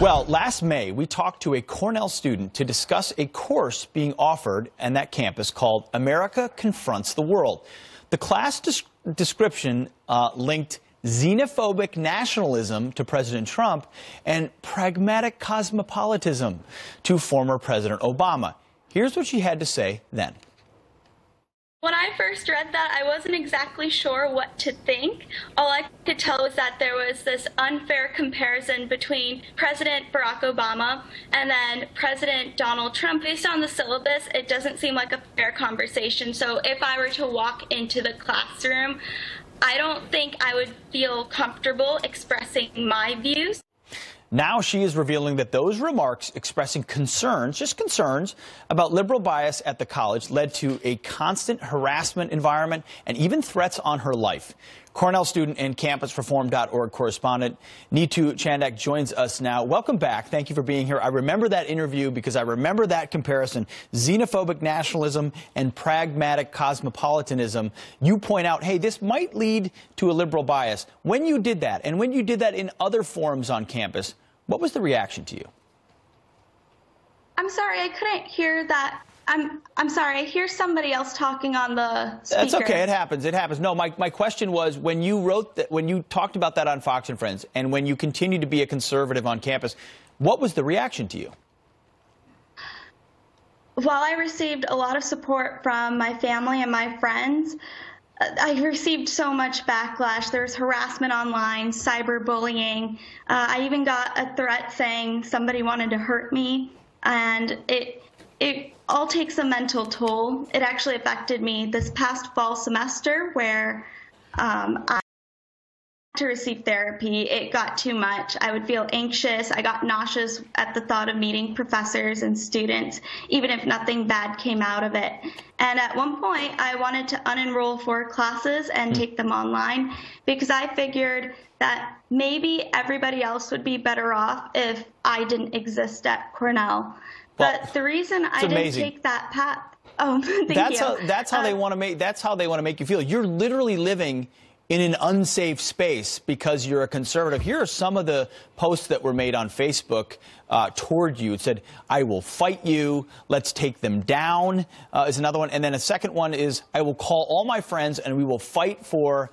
Well, last May, we talked to a Cornell student to discuss a course being offered on that campus called America Confronts the World. The class description linked xenophobic nationalism to President Trump and pragmatic cosmopolitanism to former President Obama. Here's what she had to say then. When I first read that, I wasn't exactly sure what to think. All I could tell was that there was this unfair comparison between President Barack Obama and then President Donald Trump. Based on the syllabus, it doesn't seem like a fair conversation. So if I were to walk into the classroom, I don't think I would feel comfortable expressing my views. Now she is revealing that those remarks expressing concerns, just concerns, about liberal bias at the college led to a constant harassment environment and even threats on her life. Cornell student and campusreform.org correspondent Neetu Chandak joins us now. Welcome back. Thank you for being here. I remember that interview because I remember that comparison, xenophobic nationalism and pragmatic cosmopolitanism. You point out, hey, this might lead to a liberal bias. When you did that, and when you did that in other forums on campus, what was the reaction to you? I'm sorry, I couldn't hear that. I'm sorry, I hear somebody else talking on the speaker. That's okay, it happens, it happens. No, my question was, when you wrote that, when you talked about that on Fox and Friends, and when you continue to be a conservative on campus, what was the reaction to you? While I received a lot of support from my family and my friends, I received so much backlash. There was harassment online, cyberbullying. I even got a threat saying somebody wanted to hurt me, and it all takes a mental toll. It actually affected me this past fall semester where I had to receive therapy. It got too much. I would feel anxious. I got nauseous at the thought of meeting professors and students, even if nothing bad came out of it. And at one point, I wanted to unenroll 4 classes and take them online because I figured that maybe everybody else would be better off if I didn't exist at Cornell. But the reason I didn't take that path, that's how they want to make you feel. You're literally living in an unsafe space because you're a conservative. Here are some of the posts that were made on Facebook toward you. It said, "I will fight you. Let's take them down," is another one. And then a second one is, "I will call all my friends and we will fight for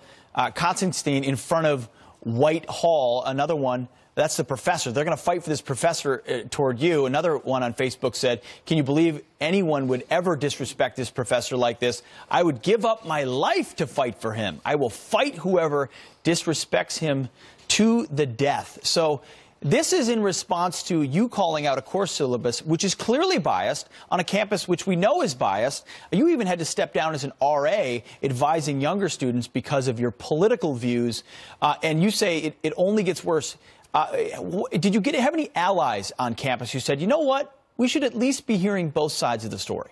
Constantine in front of Whitehall." Another one. That's the professor. They're going to fight for this professor toward you. Another one on Facebook said, "Can you believe anyone would ever disrespect this professor like this? I would give up my life to fight for him. I will fight whoever disrespects him to the death." So this is in response to you calling out a course syllabus which is clearly biased on a campus which we know is biased. You even had to step down as an RA advising younger students because of your political views. And you say it only gets worse. Did you have any allies on campus who said, you know what, we should at least be hearing both sides of the story?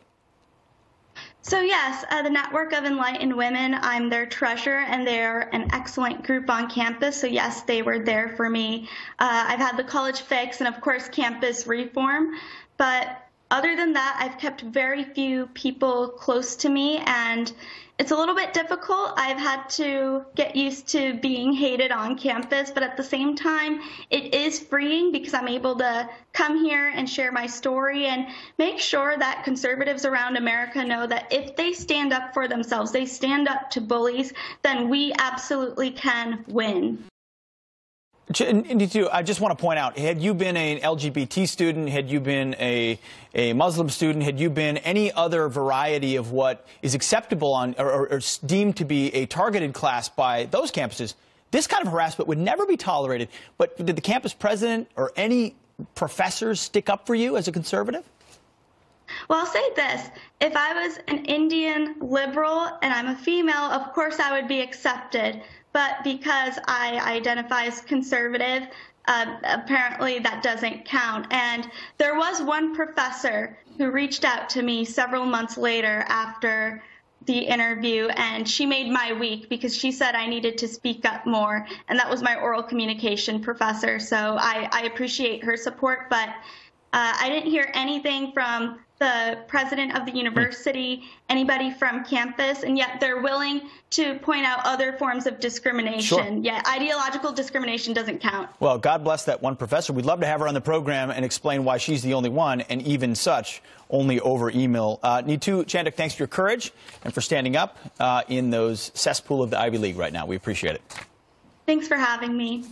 So yes, the Network of Enlightened Women, I'm their treasurer, and they're an excellent group on campus. So yes, they were there for me. I've had the College Fix and, of course, Campus Reform. But other than that, I've kept very few people close to me, and it's a little bit difficult. I've had to get used to being hated on campus, but at the same time, it is freeing because I'm able to come here and share my story and make sure that conservatives around America know that if they stand up for themselves, they stand up to bullies, then we absolutely can win. I just want to point out, had you been an LGBT student, had you been a Muslim student, had you been any other variety of what is acceptable on or deemed to be a targeted class by those campuses, this kind of harassment would never be tolerated. But did the campus president or any professors stick up for you as a conservative? Well, I'll say this. If I was an Indian liberal and I'm a female, of course I would be accepted. But because I identify as conservative, apparently that doesn't count. And there was one professor who reached out to me several months later after the interview, and she made my week because she said I needed to speak up more. And that was my oral communication professor. So I appreciate her support, but I didn't hear anything from the president of the university, anybody from campus, and yet they're willing to point out other forms of discrimination. Sure. Yet ideological discrimination doesn't count. Well, God bless that one professor. We'd love to have her on the program and explain why she's the only one, and even such, only over email. Neetu Chandak, thanks for your courage and for standing up in those cesspool of the Ivy League right now. We appreciate it. Thanks for having me.